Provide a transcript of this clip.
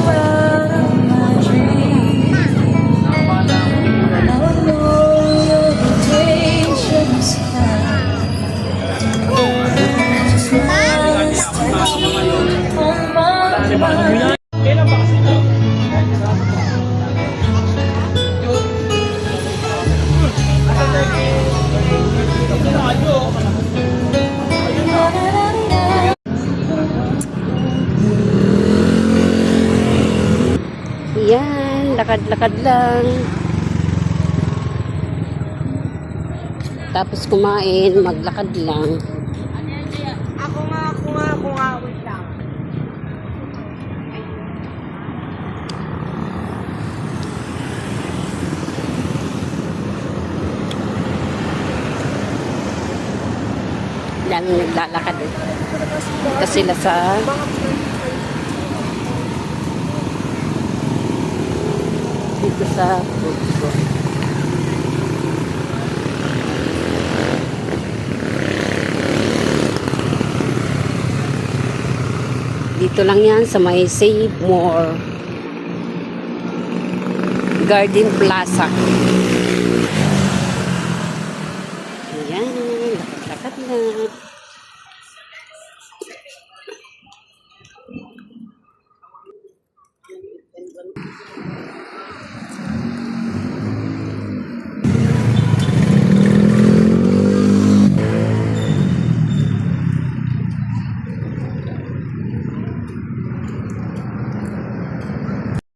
out of my dreams. Now I know your temptations just once touch on my mind. Yan, lakad-lakad lang. Tapos kumain, maglakad lang. Ako nga, wait lang. Daming naglalakad. Dito sila sa dito sa food court. Dito lang yan sa may Save More Garden Plaza. Ayan, lakad-lakad na.